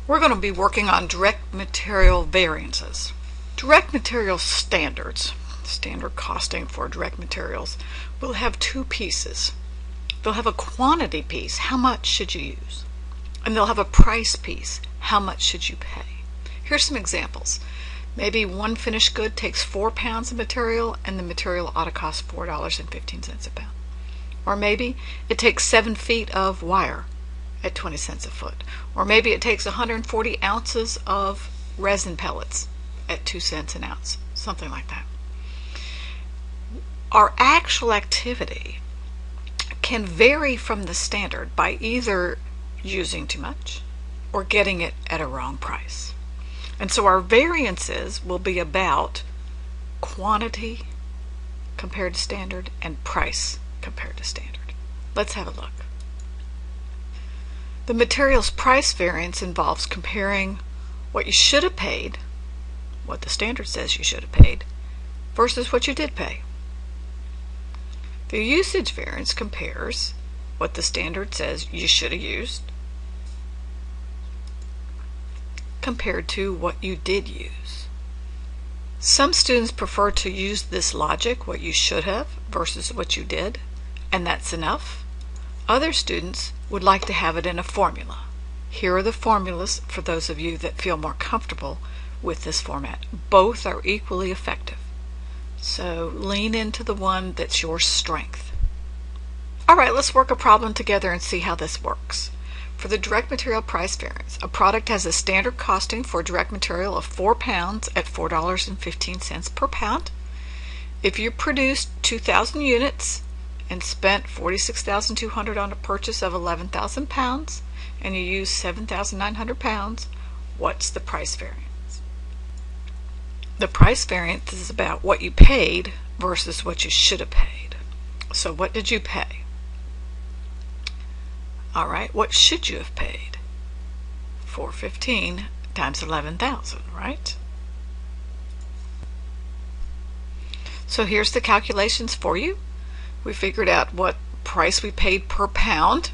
We're going to be working on direct material variances. Direct material standards, standard costing for direct materials, will have two pieces. They'll have a quantity piece, how much should you use? And they'll have a price piece, how much should you pay? Here's some examples. Maybe one finished good takes 4 pounds of material and the material ought to cost $4.15 a pound. Or maybe it takes 7 feet of wire at 20 cents a foot. Or maybe it takes 140 ounces of resin pellets at 2 cents an ounce. Something like that. Our actual activity can vary from the standard by either using too much or getting it at a wrong price. And so our variances will be about quantity compared to standard and price compared to standard. Let's have a look. The materials price variance involves comparing what you should have paid, what the standard says you should have paid, versus what you did pay. The usage variance compares what the standard says you should have used compared to what you did use. Some students prefer to use this logic, what you should have versus what you did, and that's enough. Other students would like to have it in a formula. Here are the formulas for those of you that feel more comfortable with this format. Both are equally effective. So lean into the one that's your strength. All right, let's work a problem together and see how this works. For the direct material price variance, a product has a standard costing for direct material of 4 pounds at $4.15 per pound. If you produced 2,000 units and spent $46,200 on a purchase of 11,000 pounds and you used 7,900 pounds, what's the price variance? The price variance is about what you paid versus what you should have paid. So what did you pay? All right, what should you have paid? 415 times 11,000, right? So here's the calculations for you. We figured out what price we paid per pound,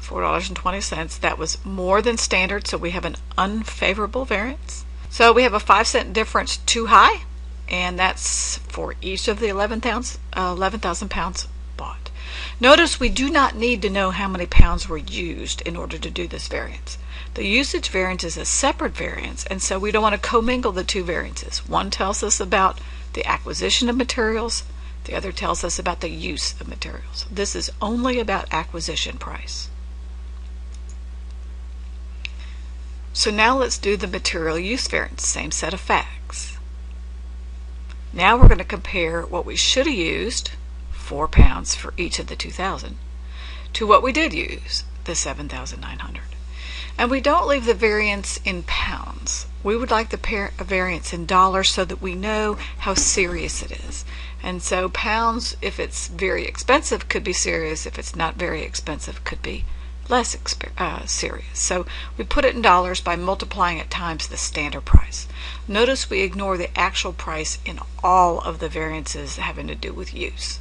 $4.20. That was more than standard, so we have an unfavorable variance. So we have a 5-cent difference too high, and that's for each of the 11,000 pounds bought. Notice we do not need to know how many pounds were used in order to do this variance. The usage variance is a separate variance, and so we don't want to commingle the two variances. One tells us about the acquisition of materials, the other tells us about the use of materials. This is only about acquisition price. So now let's do the material use variance, same set of facts. Now we're going to compare what we should have used, 4 pounds for each of the 2,000, to what we did use, the 7,900. And we don't leave the variance in pounds. We would like the variance in dollars so that we know how serious it is. And so pounds, if it's very expensive, could be serious. If it's not very expensive, could be less serious. So we put it in dollars by multiplying it times the standard price. Notice we ignore the actual price in all of the variances having to do with use.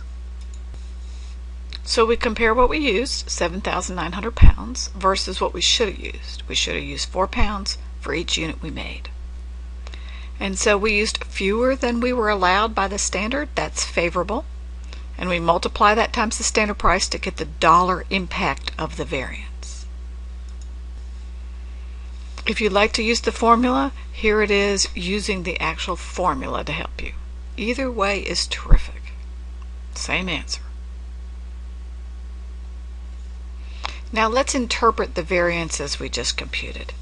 So we compare what we used, 7,900 pounds, versus what we should have used. We should have used 4 pounds for each unit we made. And so we used fewer than we were allowed by the standard. That's favorable. And we multiply that times the standard price to get the dollar impact of the variance. If you'd like to use the formula, here it is using the actual formula to help you. Either way is terrific. Same answer. Now let's interpret the variances we just computed.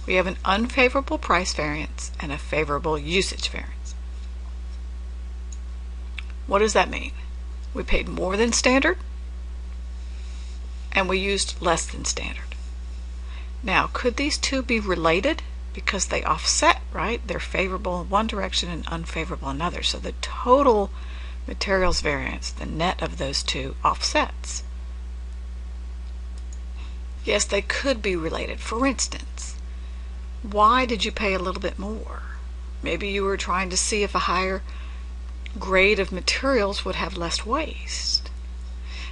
We have an unfavorable price variance and a favorable usage variance. What does that mean? We paid more than standard and we used less than standard. Now, could these two be related? Because they offset, right? They're favorable in one direction and unfavorable in another. So the total materials variance, the net of those two, offsets. Yes, they could be related. For instance, why did you pay a little bit more? Maybe you were trying to see if a higher grade of materials would have less waste.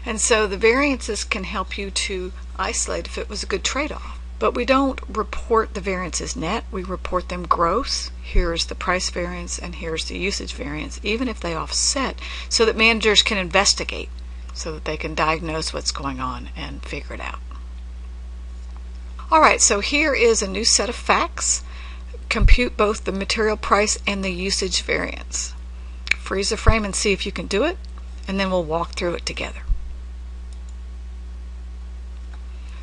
And so the variances can help you to isolate if it was a good trade-off. But we don't report the variances net, we report them gross. Here's the price variance and here's the usage variance, even if they offset, so that managers can investigate, so that they can diagnose what's going on and figure it out. Alright, so here is a new set of facts. Compute both the material price and the usage variance. Freeze the frame and see if you can do it, and then we'll walk through it together.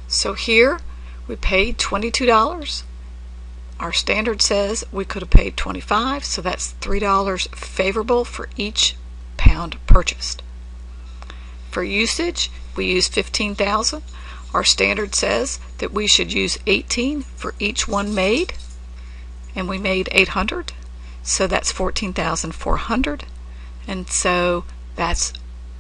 So here we paid $22. Our standard says we could have paid $25, so that's $3 favorable for each pound purchased. For usage, we used 15,000. Our standard says that we should use 18 for each one made, and we made 800, so that's 14,400, and so that's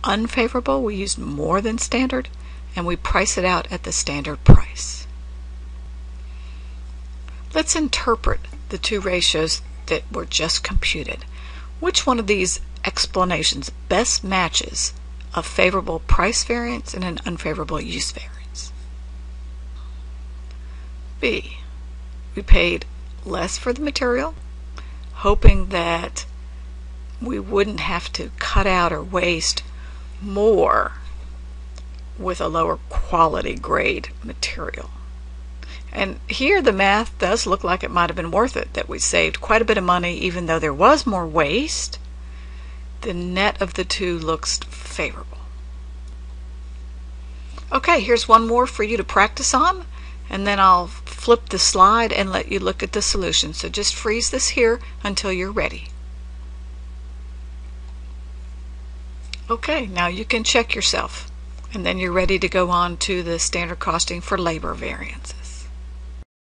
unfavorable. We used more than standard, and we price it out at the standard price. Let's interpret the two ratios that were just computed. Which one of these explanations best matches a favorable price variance and an unfavorable use variance? B. We paid less for the material, hoping that we wouldn't have to cut out or waste more with a lower quality grade material. And here the math does look like it might have been worth it, that we saved quite a bit of money even though there was more waste. The net of the two looks favorable. Okay, here's one more for you to practice on, and then I'll flip the slide and let you look at the solution. So just freeze this here until you're ready. Okay, now you can check yourself, and then you're ready to go on to the standard costing for labor variances.